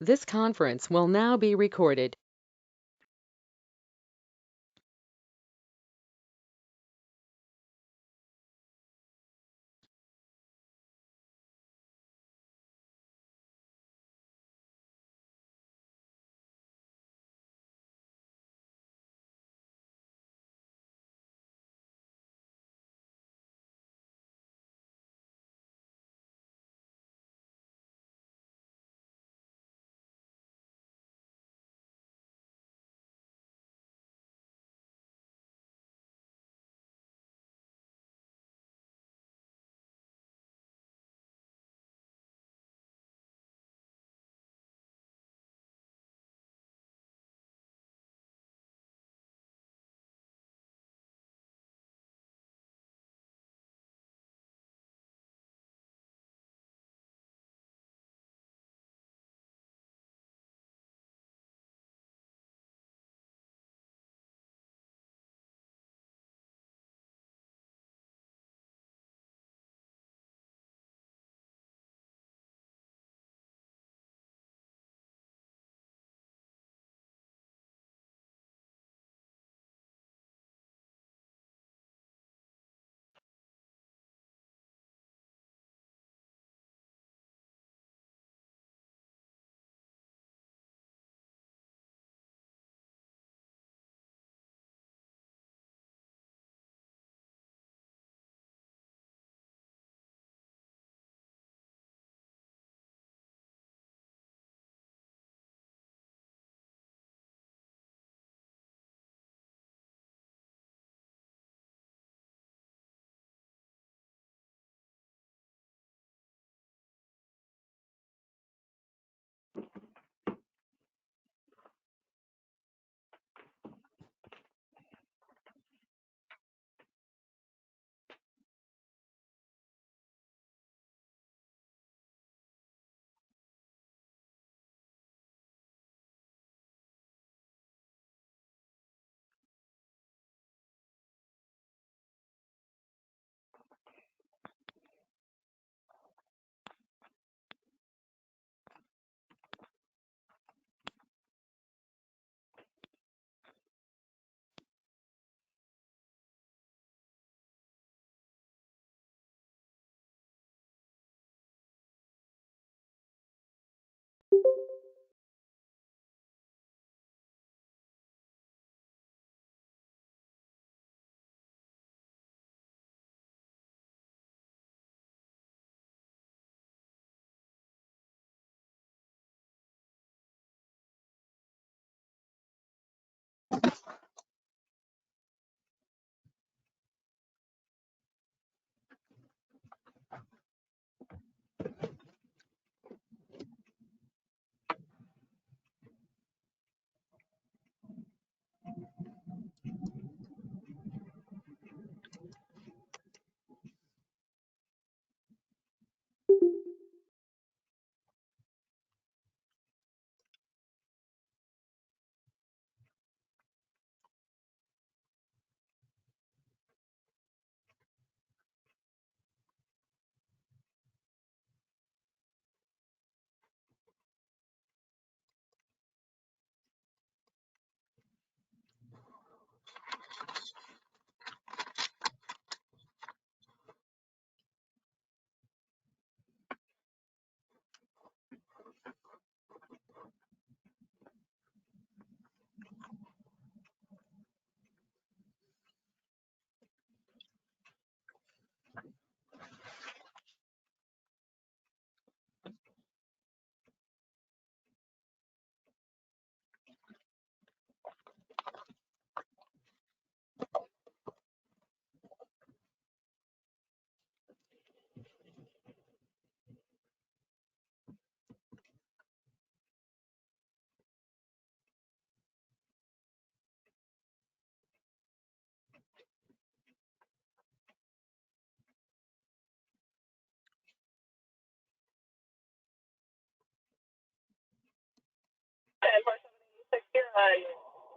This conference will now be recorded.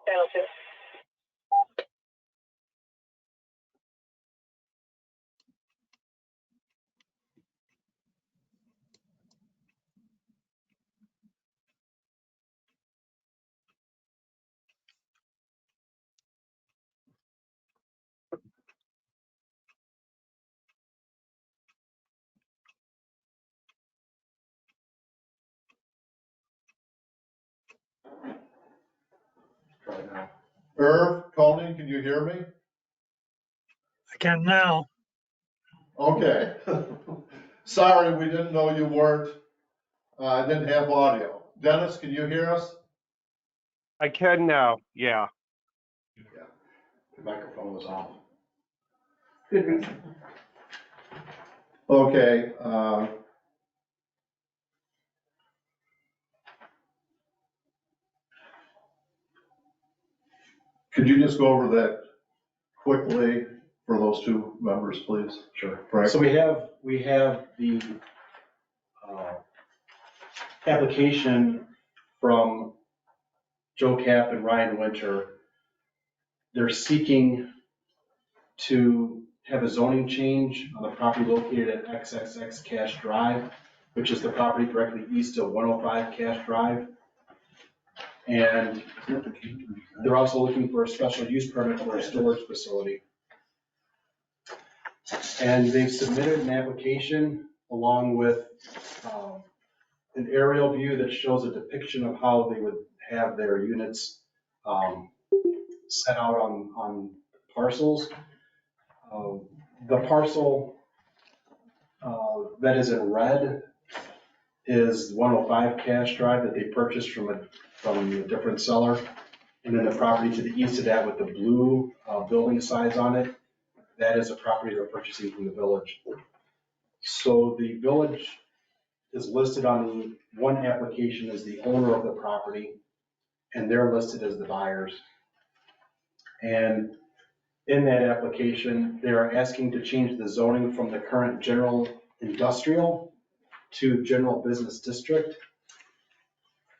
Channel 2. right now. Irv, Colleen, can you hear me? I can now. Okay. Sorry, we didn't know you weren't, didn't have audio. Dennis, can you hear us? I can now, yeah. Yeah, the microphone was off. Good reason. Okay, could you just go over that quickly for those two members, please? Sure. Frank? So we have the application from Joe Cap and Ryan Winter. They're seeking to have a zoning change on the property located at XXX Cash Drive, which is the property directly east of 105 Cash Drive. And they're also looking for a special use permit for a storage facility. And they've submitted an application along with an aerial view that shows a depiction of how they would have their units set out on parcels. The parcel that is in red is 105 Cash Drive that they purchased from a different seller. And then the property to the east of that with the blue building size on it, that is a property they're purchasing from the village. So the village is listed on the one application as the owner of the property, and they're listed as the buyers. And in that application, they are asking to change the zoning from the current general industrial to general business district.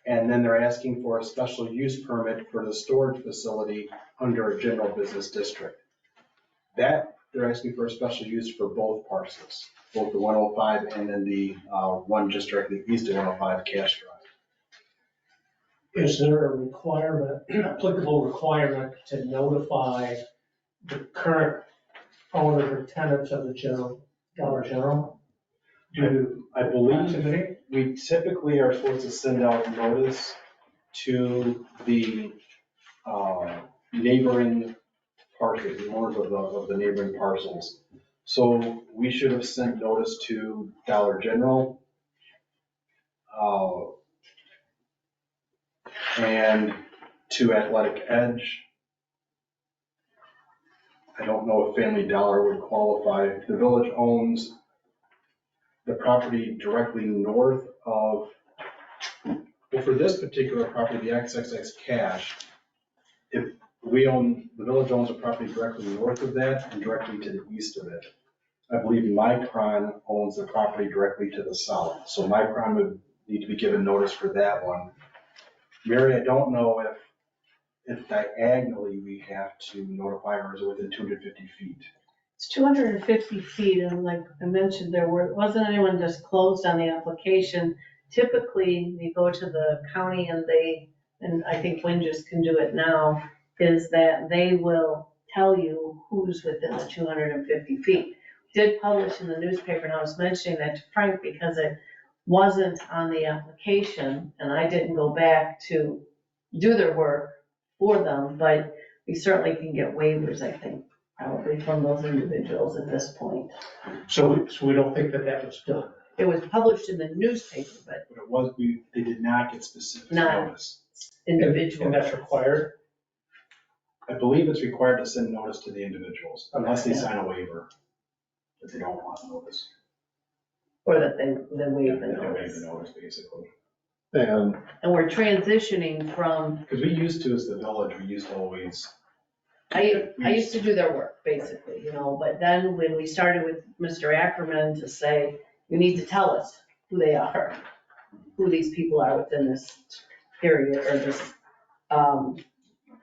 And then they're asking for a special use permit for the storage facility under a general business district. That, they're asking for a special use for both parcels, both the 105 and then the one just directly east of 105 Cash Drive. Is there a requirement, applicable requirement to notify the current owners or tenants of the Dollar General? I believe we typically are supposed to send out notice to the neighboring parcels, the owners of the neighboring parcels. So we should have sent notice to Dollar General and to Athletic Edge. I don't know if Family Dollar would qualify. The village owns the property directly north of, well, for this particular property, the XXX Cash, if the village owns a property directly north of that and directly to the east of it. I believe Micron owns the property directly to the south, so Micron would need to be given notice for that one. Mary, I don't know if diagonally we have to notify, or is it within 250 feet? It's 250 feet, and like I mentioned, wasn't anyone just closed on the application. Typically, you go to the county and I think Winges can do it now, is that they will tell you who's within the 250 feet. Did publish in the newspaper, and I was mentioning that to Frank because it wasn't on the application, and I didn't go back to do their work for them, but we certainly can get waivers, I think, probably from those individuals at this point. So we don't think that was done. It was published in the newspaper, but But it was, they did not get specific Not- notice. individual. And that's required? I believe it's required to send notice to the individuals, unless they sign a waiver, that they don't want notice. Or that they waive the They waive notice. the notice, basically. And And we're transitioning from, Because we used to, as the village, we used to always, I used to do their work, basically, but then when we started with Mr. Ackerman to say, you need to tell us who they are, who these people are within this period or this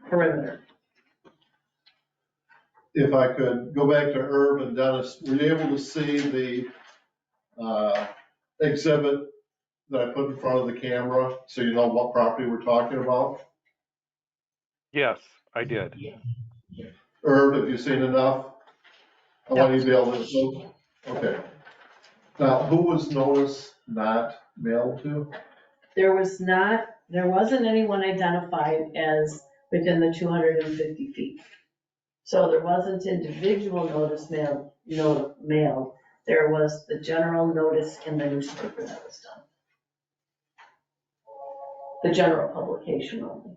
perimeter. if I could go back to Irv and Dennis, were you able to see the exhibit that I put in front of the camera, so you know what property we're talking about? Yes, I did. Irv, have you seen enough? I want you to be able to, okay. Now, who was notice not mailed to? There wasn't anyone identified as, within the 250 feet. So there wasn't individual notice mailed, there was the general notice in the newspaper that was done. The general publication only.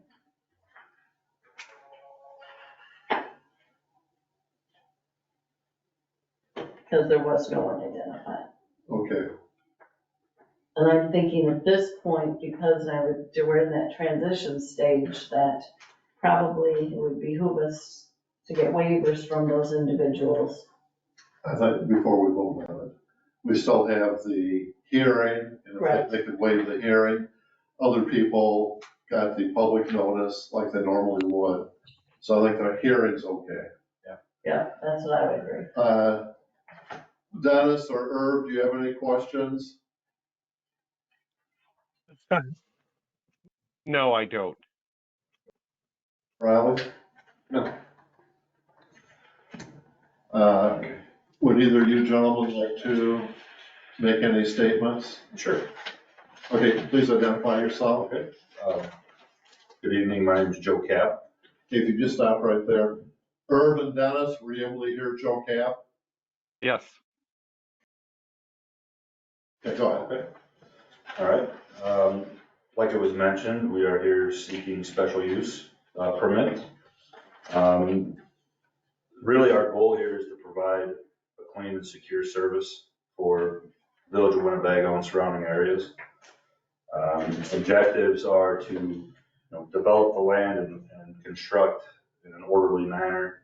Because there was no one identified. Okay, And I'm thinking at this point, because we're in that transition stage, that probably it would behoove us to get waivers from those individuals. I thought before we vote on it, we still have the hearing, and Right. if they could waive the hearing, other people got the public notice like they normally would. So I think the hearing's okay. Yeah, that's what I would agree. Dennis or Herb, do you have any questions? It's fine. No, I don't. Riley? No. Would either of you gentlemen like to make any statements? Sure. Okay, please identify yourself. Okay. Good evening, my name is Joe Cap. If you just stop right there. Herb and Dennis, were you able to hear Joe Cap? Yes. Okay, go ahead. Okay. All right. Like it was mentioned, we are here seeking special use permit. Really, our goal here is to provide a clean and secure service for Village of Winnebago and surrounding areas. Objectives are to develop the land and construct in an orderly manner,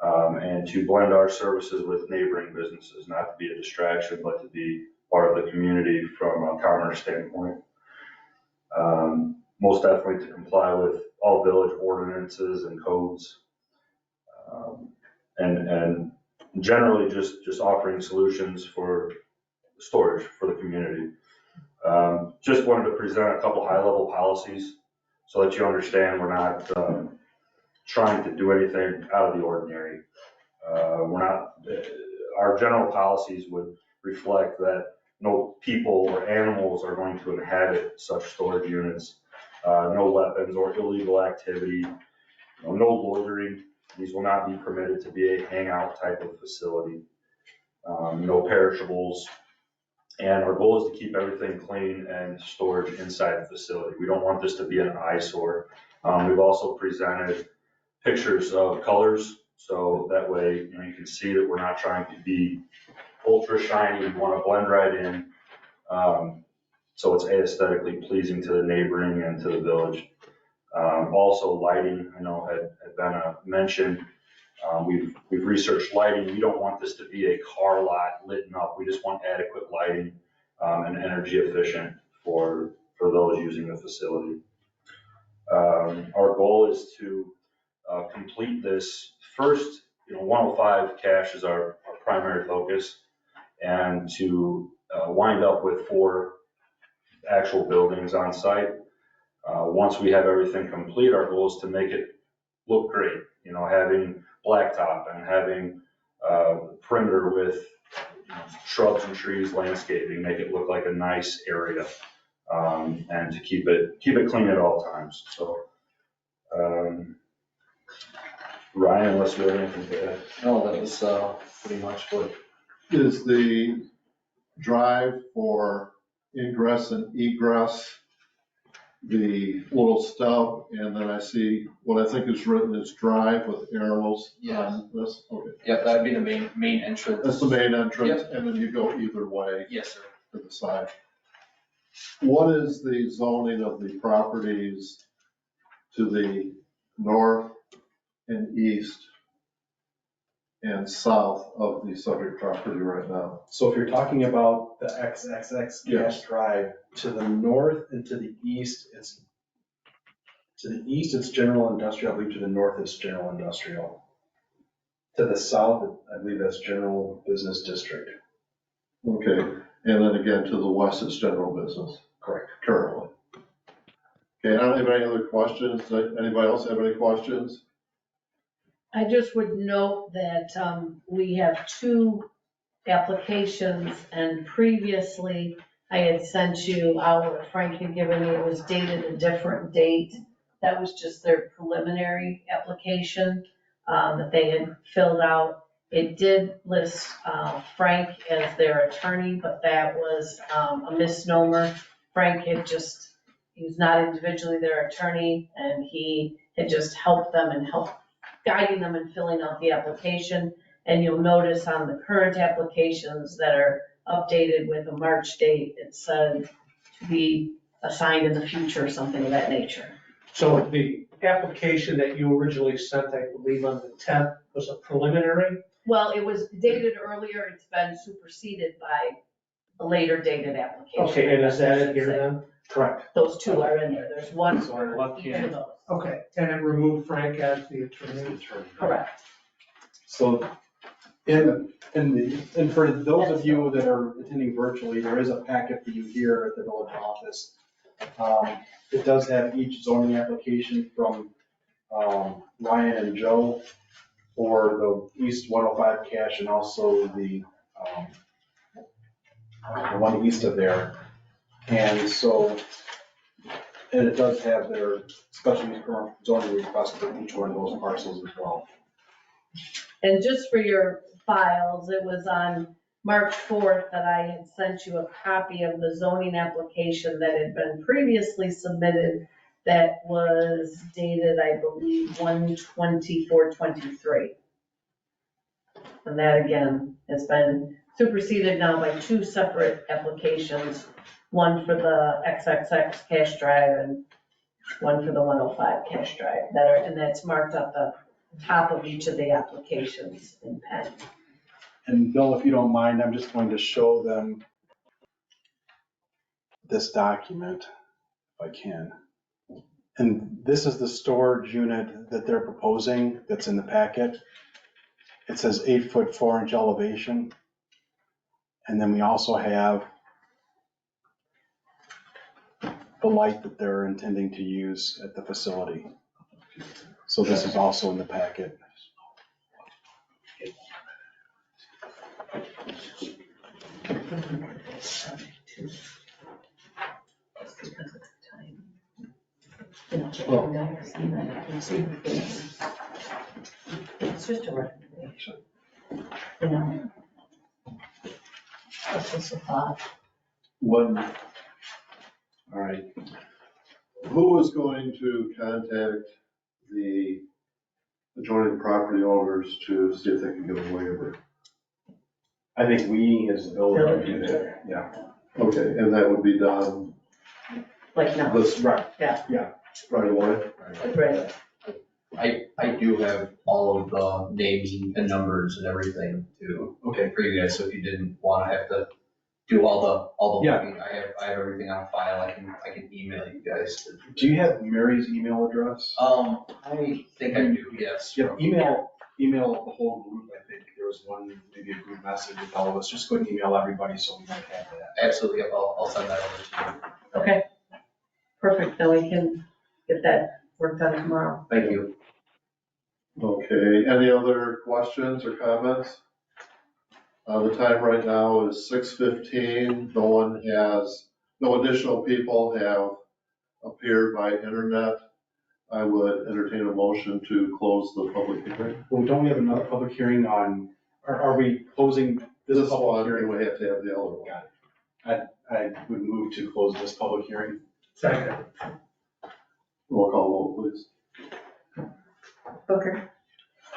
and to blend our services with neighboring businesses, not to be a distraction, but to be part of the community from a commerce standpoint. Most definitely to comply with all village ordinances and codes. And generally just offering solutions for storage for the community. Just wanted to present a couple high-level policies so that you understand we're not trying to do anything out of the ordinary. Our general policies would reflect that no people or animals are going to inhabit such storage units, no weapons or illegal activity, no loitering. These will not be permitted to be a hangout type of facility, no perishables. And our goal is to keep everything clean and storage inside the facility. We don't want this to be an eyesore. We've also presented pictures of colors, so that way you can see that we're not trying to be ultra shiny. We want to blend right in, so it's aesthetically pleasing to the neighboring and to the village. Also lighting, I know had been mentioned. We've researched lighting. We don't want this to be a car lot lit up. We just want adequate lighting and energy efficient for those using the facility. Our goal is to complete this first. 105 cache is our primary focus, and to wind up with 4 actual buildings on site. Once we have everything complete, our goal is to make it look great. Having blacktop and having perimeter with shrubs and trees, landscaping, make it look like a nice area, and to keep it clean at all times. So, Ryan, unless you have anything to add. No, that was pretty much what. Is the drive for ingress and egress the little stub, and then I see what I think is written as drive with arrows on this? Okay. Yep, that'd be the main entrance. That's the main entrance, Yep. and then you go either way Yes, sir. to the side. What is the zoning of the properties to the north and east and south of the subject property right now? So if you're talking about the XXX Yes. Drive, to the north and to the east, it's general industrial. I believe to the north is general industrial. To the south, I believe that's general business district. Okay, and then again, to the west is general business. Correct. Currently. Okay, I don't have any other questions. Anybody else have any questions? I just would note that we have 2 applications, and previously I had sent you out what Frank had given me. It was dated a different date. That was just their preliminary application that they had filled out. It did list Frank as their attorney, but that was a misnomer. Frank had just, he was not individually their attorney, and he had just helped them and helped guiding them in filling out the application. And you'll notice on the current applications that are updated with a March date, it said to be assigned in the future or something of that nature. So the application that you originally sent, I believe on the 10th, was a preliminary? Well, it was dated earlier, it's been superseded by a later dated application. Okay, and is that in here then? Correct. Those two are in there, there's one So on the for left each of hand. those. Okay, and it removed Frank as the attorney? Correct. So, and for those of you that are attending virtually, there is a packet for you here at the village office. It does have each zoning application from Ryan and Joe for the East 105 cache and also the one east of there. And so, and it does have their special use permit zoning request for each one of those parcels as well. And just for your files, it was on March 4th that I had sent you a copy of the zoning application that had been previously submitted that was dated, I believe, 1/24/23. And that again has been superseded now by two separate applications, one for the XXX cache drive and one for the 105 cache drive that are, and that's marked at the top of each of the applications in pen. And Bill, if you don't mind, I'm just going to show them this document, if I can. And this is the storage unit that they're proposing that's in the packet. It says 8-foot 4-inch elevation. And then we also have the light that they're intending to use at the facility. So this is also in the packet. It's just a recommendation. You know? That's just a thought. When, All right. who is going to contact the adjoining property owners to see if they can get a waiver? I think we as the village do that, yeah. Okay, and that would be done Like now, this, Right. right away? right, I do have all of the names and numbers and everything too, Okay. for you guys, so if you didn't wanna have to do all the Yeah. looking, I have everything on file, I can email you guys. Do you have Mary's email address? I think I do, yes. Yeah, email the whole group. I think there was one, maybe a group message with all of us. Just go and email everybody so we might have that. Absolutely, yep, I'll send that over to okay. Perfect, then we can get that worked on tomorrow. you. Thank you. Okay, any other questions or comments? The time right now is 6:15. No additional people have appeared by internet. I would entertain a motion to close the public hearing. Well, don't we have another public hearing on, are we closing this This public one, hearing? we have to have the other one. Got it. I would move to close this public hearing. Second. Roll call vote, please. Booker,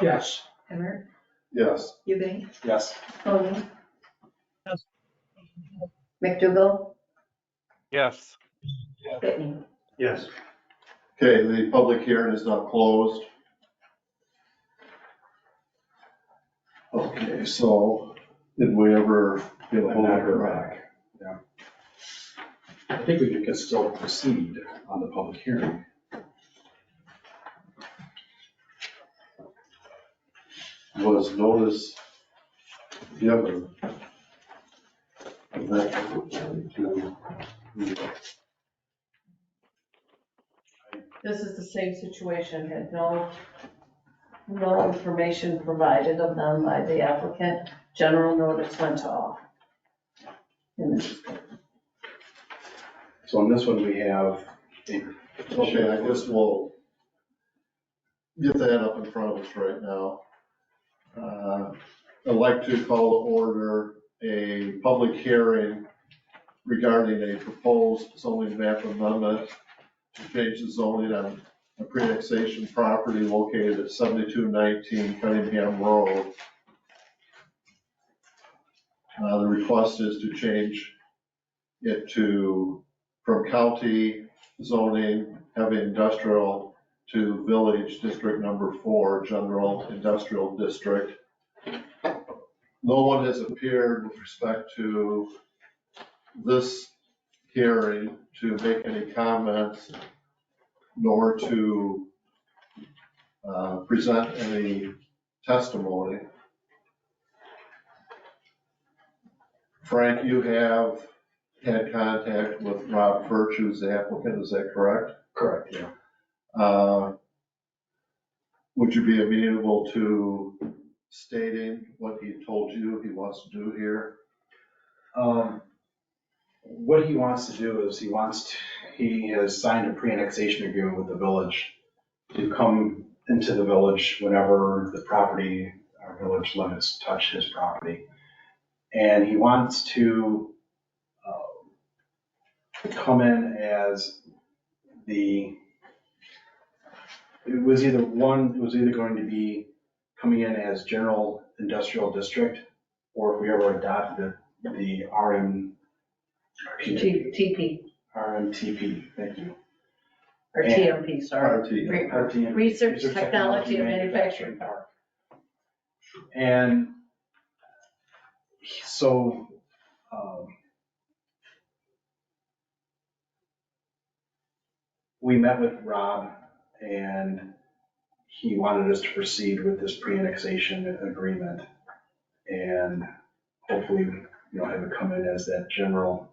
Yes. Emmert, Yes. Eubank, Yes. Tony. Yes. McDougal, Yes. Whitney. Yes. Okay, the public hearing is now closed. Okay, so did we ever get a hold of her back? Yeah. I think we can still proceed on the public hearing. Was notice given of that to This is the same situation, had no information provided of them by the applicant. General notice went off. And this is So on this one, we have Okay, I guess we'll get that up in front of us right now. I'd like to call to order a public hearing regarding a proposed zoning map amendment to change the zoning on a pre-annexation property located at 7219 Cunningham Road. The request is to change it from county zoning, heavy industrial, to village district number 4, general industrial district. No one has appeared with respect to this hearing to make any comments, nor to present any testimony. Frank, you have had contact with Rob Virtue, the applicant, is that correct? Correct, yeah. Would you be amenable to stating what he told you he wants to do here? What he wants to do is he has signed a pre-annexation agreement with the village to come into the village whenever the property, our village limits touch his property. And he wants to come in as it was either going to be coming in as general industrial district, or if we ever adopted the RMTP, thank you. Or TMP, sorry. RT. Research, Technology, and Manufacturing Park. And so, we met with Rob and he wanted us to proceed with this pre-annexation agreement and hopefully, have it come in as that general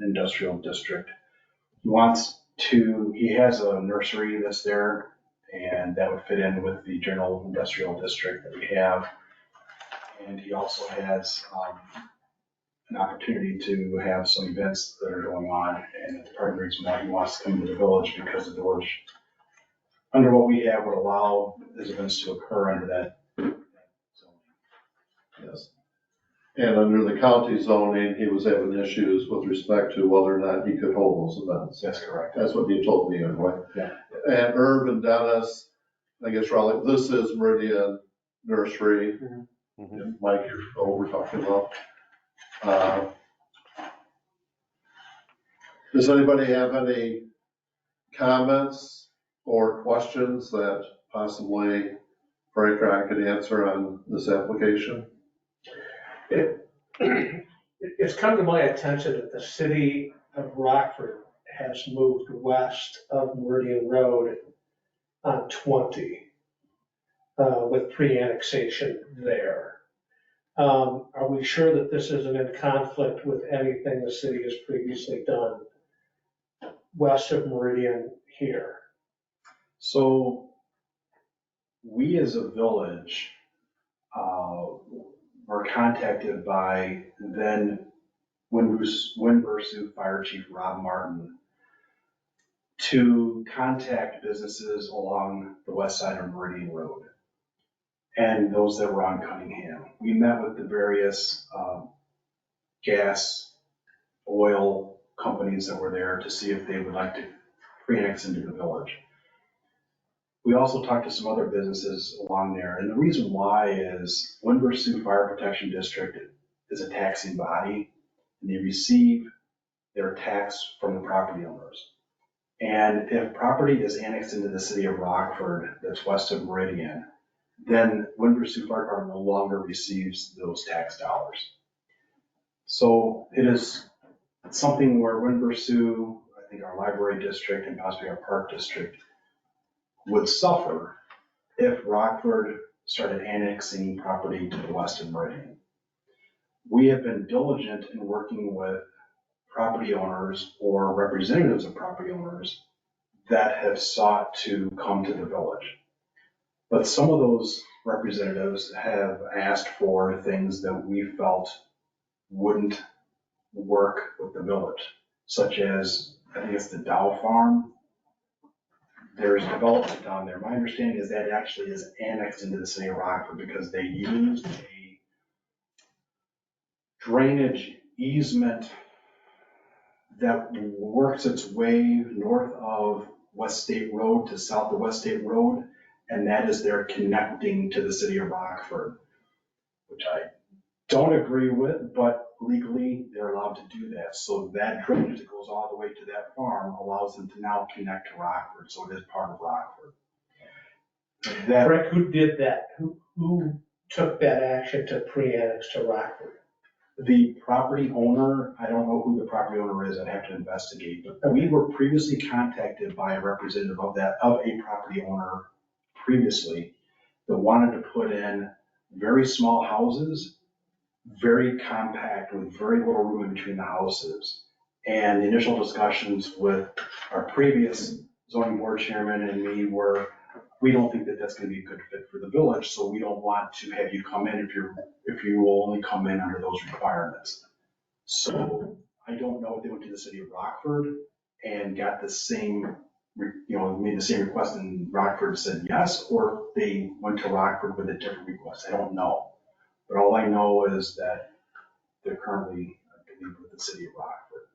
industrial district. He has a nursery that's there and that would fit in with the general industrial district that we have. And he also has an opportunity to have some events that are going on, and it's part of the reason why he wants to come to the village, because the village, under what we have, would allow these events to occur under that zoning. Yes. And under the county zoning, he was having issues with respect to whether or not he could hold those events. That's correct. That's what he told me anyway. Yeah. And Herb and Dennis, I guess Raleigh, this is Meridian Nursery. Mhm. And Mike, you're what we're talking about. Does anybody have any comments or questions that possibly Frank or I could answer on this application? It's come to my attention that the city of Rockford has moved west of Meridian Road on 20 with pre-annexation there. Are we sure that this isn't in conflict with anything the city has previously done west of Meridian here? So we as a village were contacted by then Windber Fire Chief Rob Martin to contact businesses along the west side of Meridian Road and those that were on Cunningham. We met with the various gas, oil companies that were there to see if they would like to pre-annex into the village. We also talked to some other businesses along there, and the reason why is Windber Sioux Fire Protection District is a taxing body, and they receive their tax from the property owners. And if property is annexed into the city of Rockford that's west of Meridian, then Windber Sioux Fire Department no longer receives those tax dollars. So it is something where Windber Sioux, I think our library district and possibly our park district, would suffer if Rockford started annexing property to the west of Meridian. We have been diligent in working with property owners or representatives of property owners that have sought to come to the village. But some of those representatives have asked for things that we felt wouldn't work with the village, such as I think it's the Dow Farm. There's development down there. My understanding is that actually is annexed into the city of Rockford because they used a drainage easement that works its way north of West State Road to south of West State Road, and that is their connecting to the city of Rockford, which I don't agree with, but legally they're allowed to do that. So that drainage that goes all the way to that farm allows them to now connect to Rockford, so it is part of Rockford. That, Frank, who did that? Who took that action to pre-annex to Rockford? the property owner, I don't know who the property owner is, I'd have to investigate, but we were previously contacted by a representative of a property owner previously that wanted to put in very small houses, very compact with very little room in between the houses. And the initial discussions with our previous zoning board chairman and me were, we don't think that that's gonna be a good fit for the village, so we don't want to have you come in if you will only come in under those requirements. So I don't know if they went to the city of Rockford and got the same, made the same request and Rockford said yes, or if they went to Rockford with a different request. I don't know. But all I know is that they're currently, I believe, with the city of Rockford.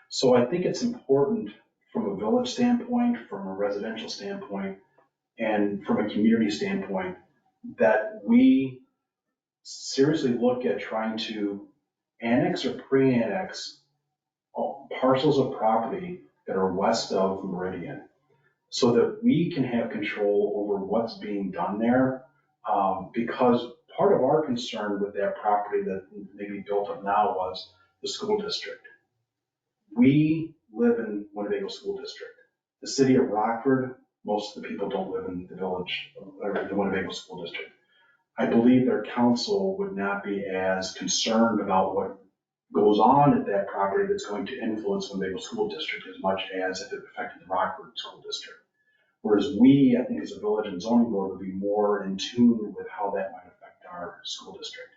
So I think it's important from a village standpoint, from a residential standpoint, and from a community standpoint, that we seriously look at trying to annex or pre-annex parcels of property that are west of Meridian, so that we can have control over what's being done there. Because part of our concern with that property that maybe built up now was the school district. We live in Winnebago School District. The city of Rockford, most of the people don't live in the village or the Winnebago School District. I believe their council would not be as concerned about what goes on at that property that's going to influence Winnebago School District as much as if it affected the Rockford School District. Whereas we, I think as a village and zoning board, would be more in tune with how that might affect our school district.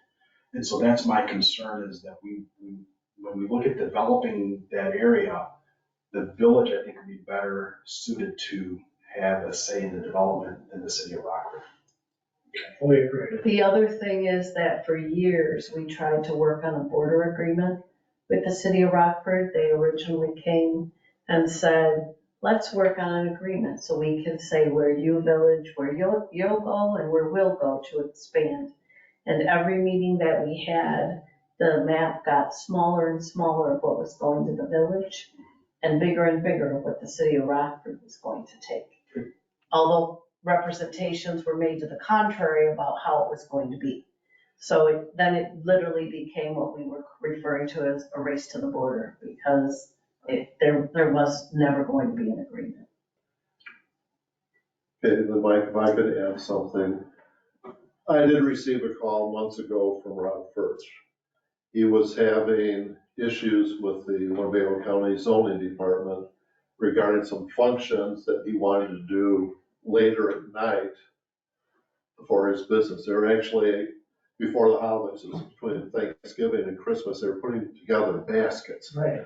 And so that's my concern, is that when we look at developing that area, the village, I think, would be better suited to have a say in the development than the city of Rockford. Fully agree. The other thing is that for years, we tried to work on a border agreement with the city of Rockford. They originally came and said, let's work on an agreement so we can say where you village, where you'll go and where we'll go to expand. And every meeting that we had, the map got smaller and smaller of what was going to the village and bigger of what the city of Rockford was going to take. Although representations were made to the contrary about how it was going to be. So then it literally became what we were referring to as a race to the border, because there was never going to be an agreement. Okay, then Mike, if I could add something. I did receive a call months ago from Rob Furch. He was having issues with the Winnebago County zoning department regarding some functions that he wanted to do later at night for his business. They were actually, before the holidays, it was between Thanksgiving and Christmas, they were putting together baskets. Right.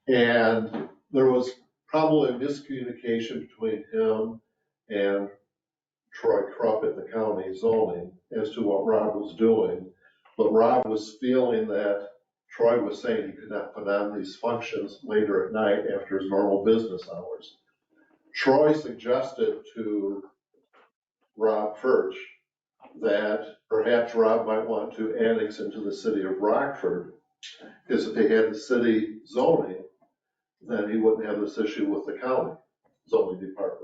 And there was probably a miscommunication between him and Troy Krupp at the county zoning as to what Rob was doing. But Rob was feeling that Troy was saying he could not put on these functions later at night after his normal business hours. Troy suggested to Rob Furch that perhaps Rob might want to annex into the city of Rockford, because if they had the city zoning, then he wouldn't have this issue with the county zoning department.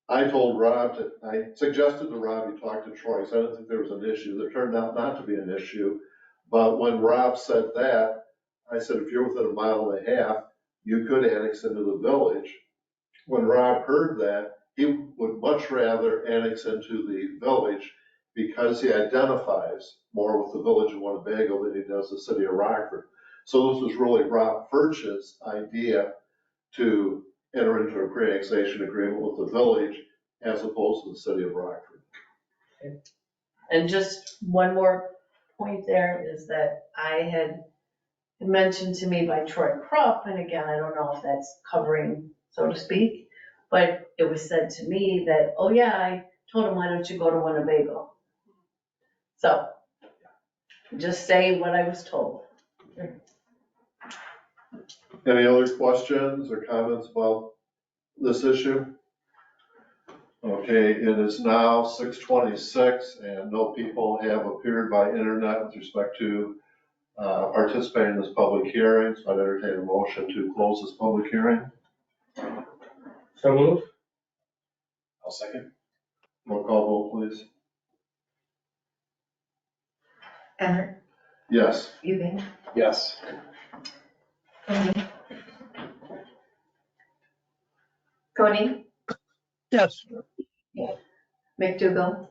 I told Rob I suggested to Rob he talk to Troy, so I didn't think there was an issue. There turned out not to be an issue. But when Rob said that, I said, if you're within 1.5 miles, you could annex into the village. When Rob heard that, he would much rather annex into the village because he identifies more with the village of Winnebago than he does the city of Rockford. So this was really Rob Furch's idea to enter into a pre-annexation agreement with the village as opposed to the city of Rockford. And just one more point there is that I had mentioned to me by Troy Krupp, and again, I don't know if that's covering, so to speak, but it was said to me that, oh yeah, I told him, why don't you go to Winnebago? So, just say what I was told. Any other questions or comments about this issue? Okay, it is now 6:26 and no people have appeared by internet with respect to participating in this public hearing. So I'd entertain a motion to close this public hearing. So move. I'll second. Roll call vote, please. Emmett, Yes. Eubank, Yes. Coney, Yes. McDougal,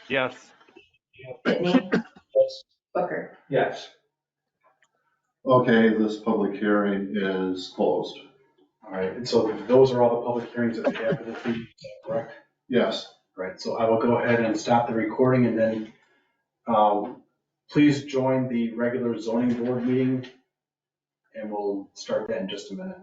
Yes. Pitney, Booker. Yes. Okay, this public hearing is closed. All right, and so those are all the public hearings that we have for this meeting, is that correct? Yes. Right, so I will go ahead and stop the recording and then please join the regular zoning board meeting and we'll start that in just a minute.